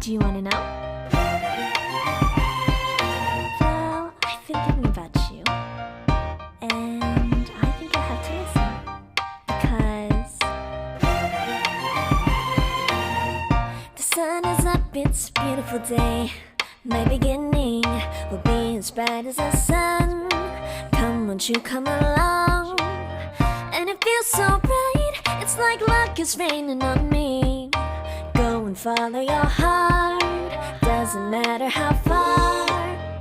Do you want to know? Well, I've been thinking about you, and I think I have to listen, because the sun is up, it's a beautiful day. My beginning will be as bright as the sun. Come, won't you come along? And it feels so bright, it's like luck is raining on me. Go and follow your heart, doesn't matter how far.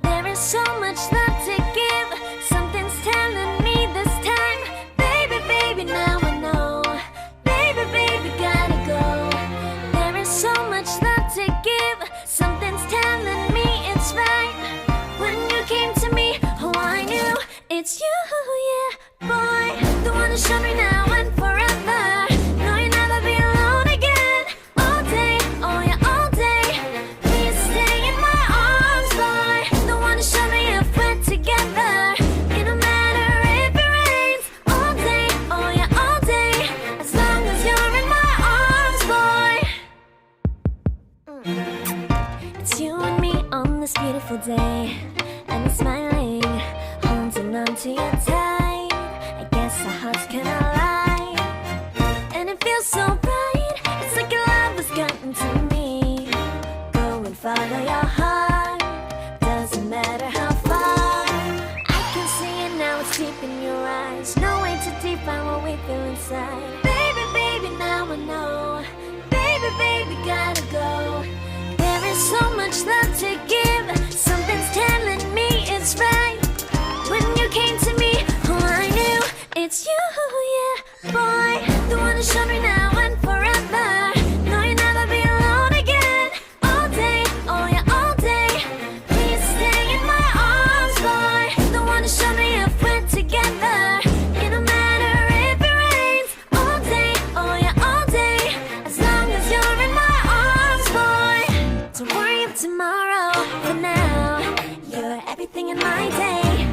There is so much love to give, something's telling me this time. Baby, baby, now I know. Baby, baby, gotta go. There is so much love to give, something's telling me it's right. When you came to me, oh, I knew it's you, yeah, boy. The one to show me now and forever. No, you'll never be alone again. All day, oh yeah, all day. Please stay in my arms, boy. The one to show me if we're together. It don't matter if it rains. All day, oh yeah, all day. As long as you're in my arms, boy. It's you and me on this beautiful day, and we're smiling, holding on to you tight. I guess our hearts cannot lie, and it feels so bright. It's like your love has gotten to me. Go and follow your heart, doesn't matter how far. I can see it now, it's deep in your eyes. No way to define what we feel inside. Baby, baby, now I know. Baby, baby, gotta go. There is so much love to give, something's telling me it's right. When you came to me, oh, I knew it's you, yeah, boy. The one to show me now and forever. No, you'll never be alone again. All day, oh yeah, all day. Please stay in my arms, boy. The one to show me if we're together. It don't matter if it rains. All day, oh yeah, all day. As long as you're in my arms, boy. Don't worry of tomorrow, for now you're everything in my day.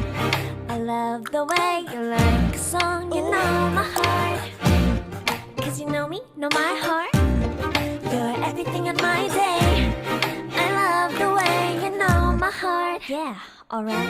I love the way you like a song, you know my heart. Cause you know me, know my heart. You're everything in my day. I love the way you know my heart. Yeah, alright.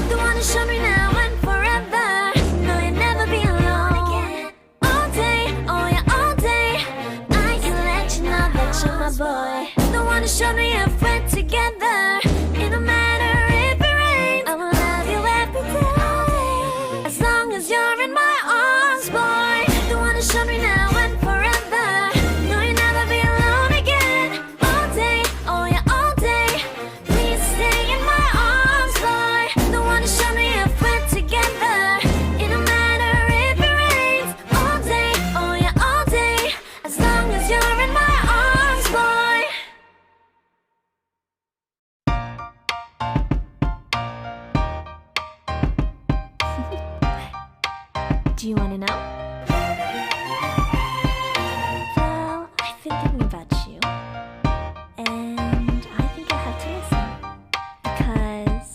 The one to show me now and forever. No, you'll never be alone again. All day, oh yeah, all day. I can let you know that you're my boy. The one to show me if we're together. It don't matter if it rains. I will love you every day. As long as you're in my arms, boy. The one to show me now and forever. No, you'll never be alone again. All day, oh yeah, all day. Please stay in my arms, boy. The one to show me if we're together. It don't matter if it rains. All day, oh yeah, all day. As long as you're in my arms, boy. Do you want to know? Well, I've been thinking about you, and I think I have to listen, because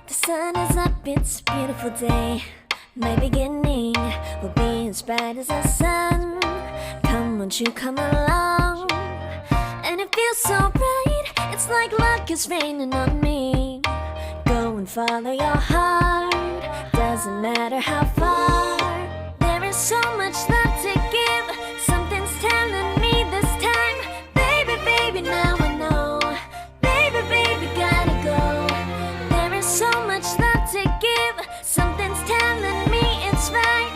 the sun is up, it's a beautiful day. My beginning will be as bright as the sun. Come, won't you come along? And it feels so bright, it's like luck is raining on me. Go and follow your heart, doesn't matter how far. There is so much love to give, something's telling me this time. Baby, baby, now I know. Baby, baby, gotta go. There is so much love to give, something's telling me it's right.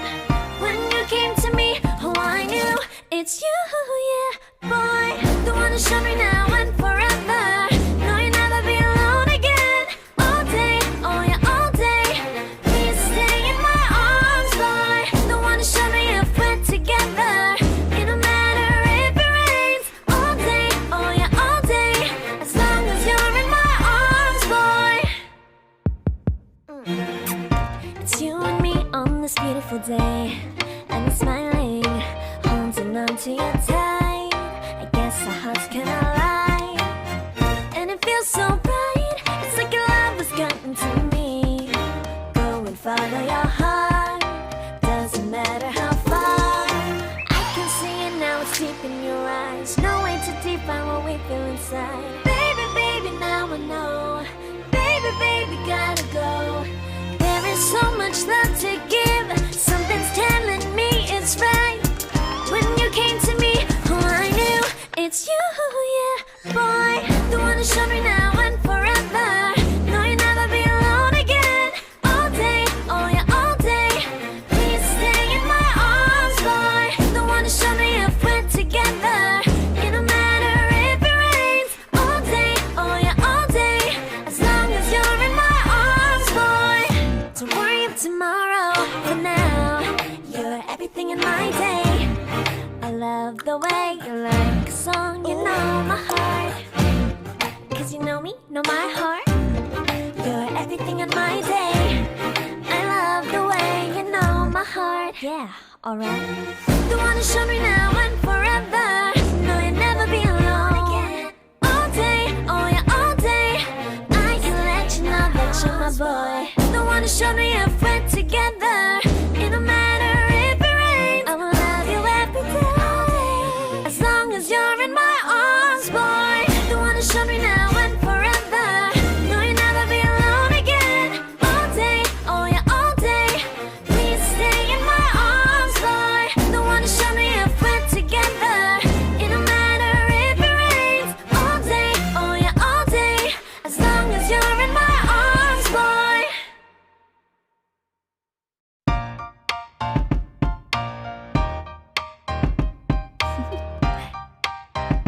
When you came to me, oh, I knew it's you, yeah, boy. The one to show me now and forever. No, you'll never be alone again. All day, oh yeah, all day. Please stay in my arms, boy. The one to show me if we're together. It don't matter if it rains. All day, oh yeah, all day. As long as you're in my arms, boy. It's you and me on this beautiful day, and we're smiling, holding on to you tight. I guess our hearts cannot lie, and it feels so bright. It's like your love has gotten to me. Go and follow your heart, doesn't matter how far. I can see it now, it's deep in your eyes. No way to define what we feel inside. Baby, baby, now I know. Baby, baby, gotta go. There is so much love to give. Something's telling me it's right. When you came to me, oh, I knew it's you, yeah, boy. The one who showed me now and forever. No, you'll never be alone again. All day, oh yeah, all day. Please stay in my arms, boy. The one who showed me if we're together. It don't matter if it rains. All day, oh yeah, all day. As long as you're in my arms, boy. Don't worry of tomorrow. For now, you're everything in my day. I love the way you like a song, you know my heart. Cause you know me, know my heart. You're everything in my day. I love the way you know my heart. Yeah, alright. The one who showed me now and forever. No, you'll never be alone again. All day, oh yeah, all day. I can let you know that you're my boy. The one who showed me if we're together. It don't matter if it rains. I will love you every day. As long as you're in my arms, boy. The one who showed me now and forever. No, you'll never be alone again. All day, oh yeah, all day. Please stay in my arms, boy. The one who showed me if we're together. It don't matter if it rains. All day, oh yeah, all day. As long as you're in my arms, boy.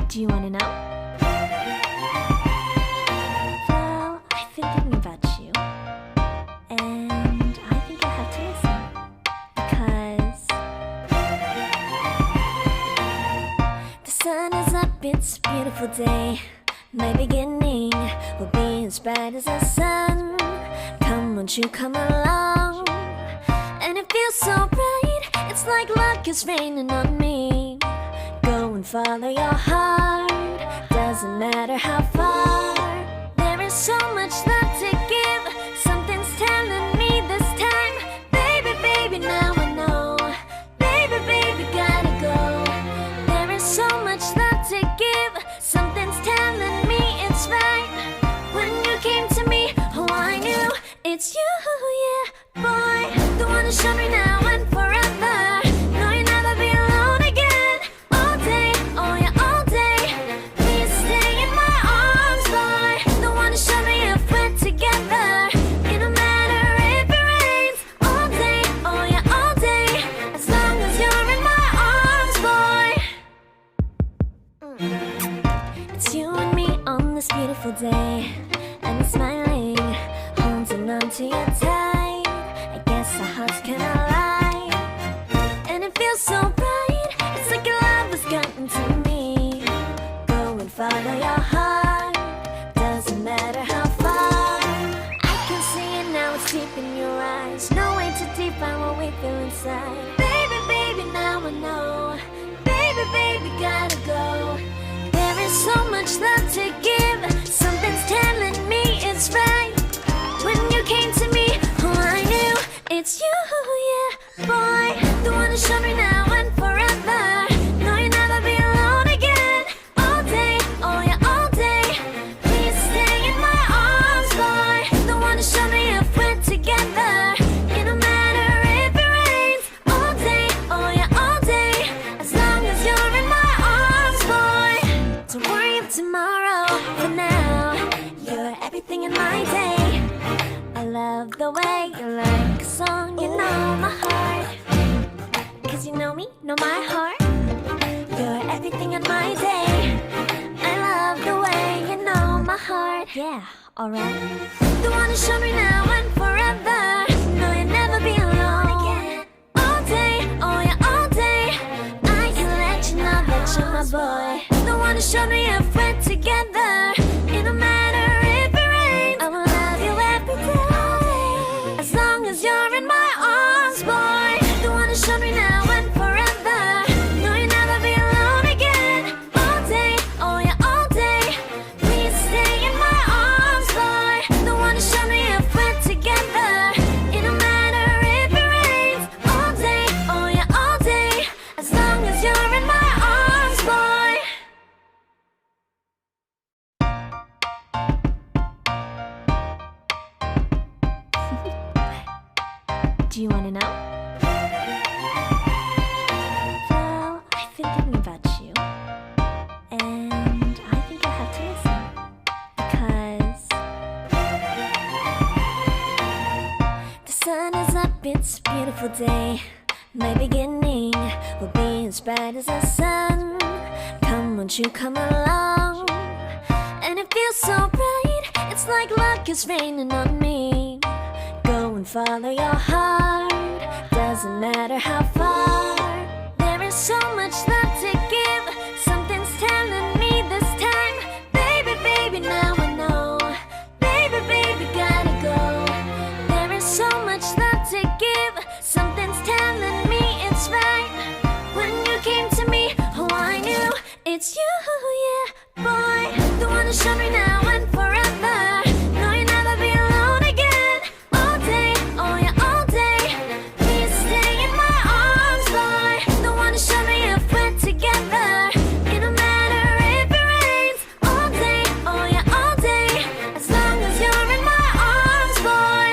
Do you want to know? Well, I've been thinking about you, and I think I have to listen, because the sun is up, it's a beautiful day. My beginning will be as bright as the sun. Come, won't you come along? And it feels so bright, it's like luck is raining on me. Go and follow your heart, doesn't matter how far. There is so much love to give. Something's telling me this time. Baby, baby, now I know. Baby, baby, gotta go. There is so much love to give. Something's telling me it's right. When you came to me, oh, I knew it's you, yeah, boy. The one who showed me now and forever. No, you'll never be alone again. All day, oh yeah, all day. Please stay in my arms, boy. The one who showed me if we're together. It don't matter if it rains. All day, oh yeah, all day. As long as you're in my arms, boy. It's you and me on this beautiful day, and it's smiling, holding on to you tight. I guess our hearts cannot lie, and it feels so bright. It's like your love has gotten to me. Go and follow your heart, doesn't matter how far. I can see it now, it's deep in your eyes. No way to define what we feel inside. Baby, baby, now I know. Baby, baby, gotta go. There is so much love to give. Something's telling me it's right. When you came to me, oh, I knew it's you, yeah, boy. The one who showed me now and forever. No, you'll never be alone again. All day, oh yeah, all day. Please stay in my arms, boy. The one who showed me if we're together. It don't matter if it rains. All day, oh yeah, all day. As long as you're in my arms, boy. Don't worry of tomorrow. For now, you're everything in my day. I love the way you like a song, you know my heart. Cause you know me, know my heart. You're everything in my day. I love the way you know my heart. Yeah, alright. The one who showed me now and forever. No, you'll never be alone again. All day, oh yeah, all day. I can let you know that you're my boy. The one who showed me if we're together. It don't matter if it rains. I will love you every day. As long as you're in my arms, boy. The one who showed me now and forever. No, you'll never be alone again. All day, oh yeah, all day. Please stay in my arms, boy. The one who showed me if we're together. It don't matter if it rains. All day, oh yeah, all day. As long as you're in my arms, boy. Do you wanna know? Well, I've been thinking about you, and I think you'll have to listen. Because the sun is up, it's a beautiful day. My beginning will be as bright as the sun. Come, won't you come along? And it feels so bright, it's like luck is raining on me. Go and follow your heart, doesn't matter how far. There is so much love to give, something's telling me this time. Baby, baby, now I know. Baby, baby, gotta go. There is so much love to give, something's telling me it's right. When you came to me, oh I knew it's you, yeah, boy. The one who showed me now and forever. No, you'll never be alone again. All day, oh yeah, all day. Please stay in my arms, boy. The one who showed me if we're together. It don't matter if it rains. All day, oh yeah, all day. As long as you're in my arms, boy.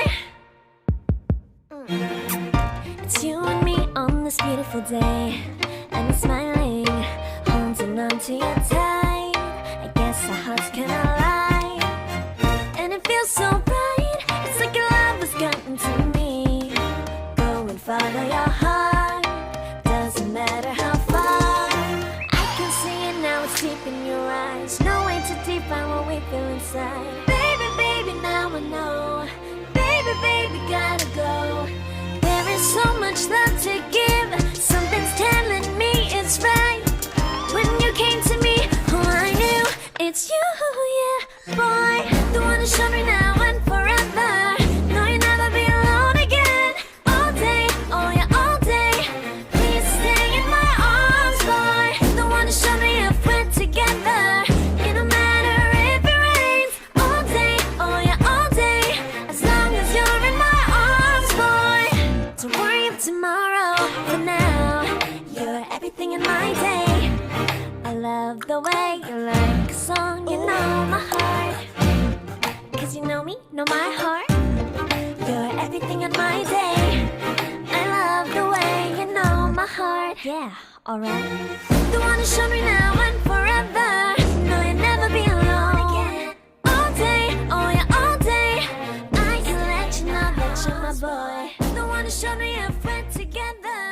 It's you and me on this beautiful day, and it's smiling, holding on to you tight. I guess our hearts cannot lie, and it feels so bright. It's like your love has gotten to me. Go and follow your heart, doesn't matter how far. I can see it now, it's deep in your eyes. No way to define what we feel inside. Baby, baby, now I know. Baby, baby, gotta go. There is so much love to give, something's telling me it's right. When you came to me, oh I knew it's you, yeah, boy. The one who showed me now and forever. No, you'll never be alone again. All day, oh yeah, all day. Please stay in my arms, boy. The one who showed me if we're together. It don't matter if it rains. All day, oh yeah, all day. As long as you're in my arms, boy. Don't worry about tomorrow. For now, you're everything in my day. I love the way you like a song. You know my heart, 'cause you know me, know my heart. You're everything in my day. I love the way you know my heart. Yeah, alright. The one who showed me now and forever. No, you'll never be alone again. All day, oh yeah, all day. I can let you know that you're my boy. The one who showed me if we're together.